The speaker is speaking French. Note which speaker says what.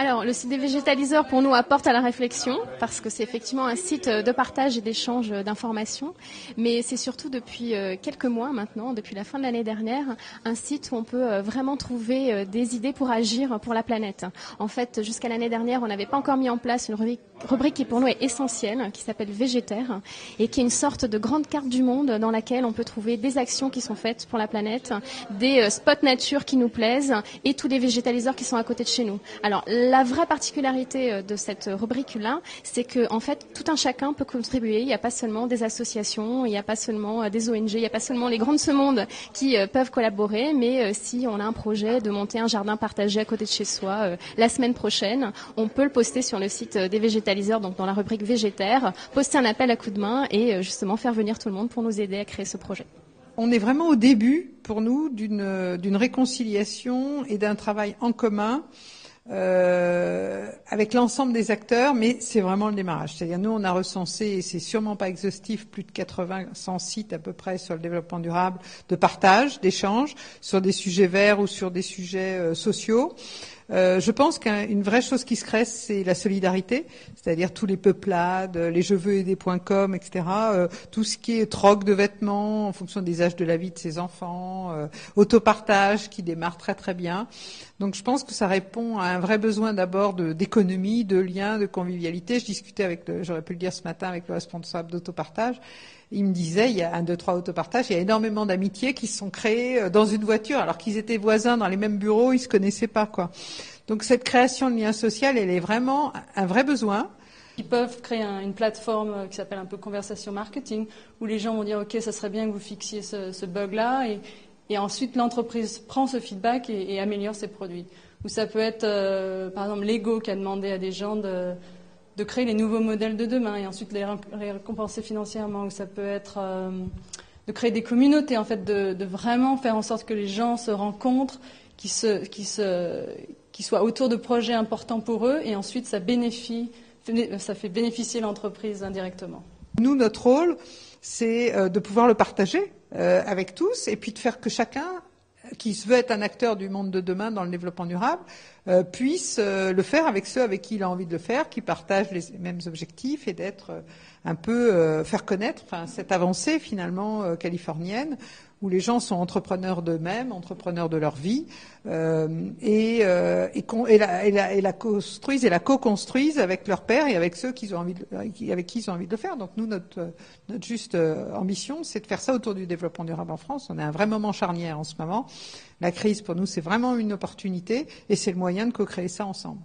Speaker 1: Alors, le site des végétaliseurs, pour nous, apporte à la réflexion, parce que c'est effectivement un site de partage et d'échange d'informations, mais c'est surtout depuis quelques mois maintenant, depuis la fin de l'année dernière, un site où on peut vraiment trouver des idées pour agir pour la planète. En fait, jusqu'à l'année dernière, on n'avait pas encore mis en place une rubrique qui pour nous est essentielle, qui s'appelle Végétaire, et qui est une sorte de grande carte du monde dans laquelle on peut trouver des actions qui sont faites pour la planète, des spots nature qui nous plaisent, et tous les végétaliseurs qui sont à côté de chez nous. Alors, la vraie particularité de cette rubrique-là, c'est que en fait, tout un chacun peut contribuer. Il n'y a pas seulement des associations, il n'y a pas seulement des ONG, il n'y a pas seulement les grands de ce monde qui peuvent collaborer, mais si on a un projet de monter un jardin partagé à côté de chez soi la semaine prochaine, on peut le poster sur le site des végétaliseurs, donc dans la rubrique végétaire, poster un appel à coup de main et justement faire venir tout le monde pour nous aider à créer ce projet.
Speaker 2: On est vraiment au début, pour nous, d'une réconciliation et d'un travail en commun avec l'ensemble des acteurs, mais c'est vraiment le démarrage. C'est-à-dire, nous, on a recensé, et c'est sûrement pas exhaustif, plus de 100 sites à peu près sur le développement durable, de partage, d'échange, sur des sujets verts ou sur des sujets sociaux. Je pense qu'une vraie chose qui se crée, c'est la solidarité, c'est-à-dire tous les peuplades, les je veux aider.com, etc. Tout ce qui est troc de vêtements en fonction des âges de la vie de ses enfants, autopartage qui démarre très très bien. Donc je pense que ça répond à un vrai besoin d'abord d'économie, de liens, de convivialité. Je discutais j'aurais pu le dire ce matin, avec le responsable d'autopartage. Il me disait, il y a 1, 2, 3 autopartages, il y a énormément d'amitiés qui se sont créées dans une voiture, alors qu'ils étaient voisins dans les mêmes bureaux, ils se connaissaient pas, quoi. Donc cette création de lien social, elle est vraiment un vrai besoin.
Speaker 3: Ils peuvent créer une plateforme qui s'appelle un peu conversation marketing, où les gens vont dire, OK, ça serait bien que vous fixiez ce bug-là, et ensuite l'entreprise prend ce feedback et améliore ses produits. Ou ça peut être, par exemple, Lego qui a demandé à des gens de créer les nouveaux modèles de demain et ensuite les récompenser financièrement. Ou ça peut être de créer des communautés, en fait, de vraiment faire en sorte que les gens se rencontrent, qui soient autour de projets importants pour eux, et ensuite ça fait bénéficier l'entreprise indirectement.
Speaker 2: Nous, notre rôle, c'est de pouvoir le partager avec tous, et puis de faire que chacun qui veut être un acteur du monde de demain dans le développement durable puisse le faire avec ceux avec qui il a envie de le faire, qui partagent les mêmes objectifs, et d'être un peu faire connaître cette avancée finalement californienne, où les gens sont entrepreneurs d'eux-mêmes, entrepreneurs de leur vie, et la construisent et la co-construisent avec leurs pairs et avec ceux avec qui ils ont envie de le faire. Donc nous, notre juste ambition, c'est de faire ça autour du développement durable en France. On est à un vrai moment charnière en ce moment. La crise, pour nous, c'est vraiment une opportunité, et c'est le moyen de co-créer ça ensemble.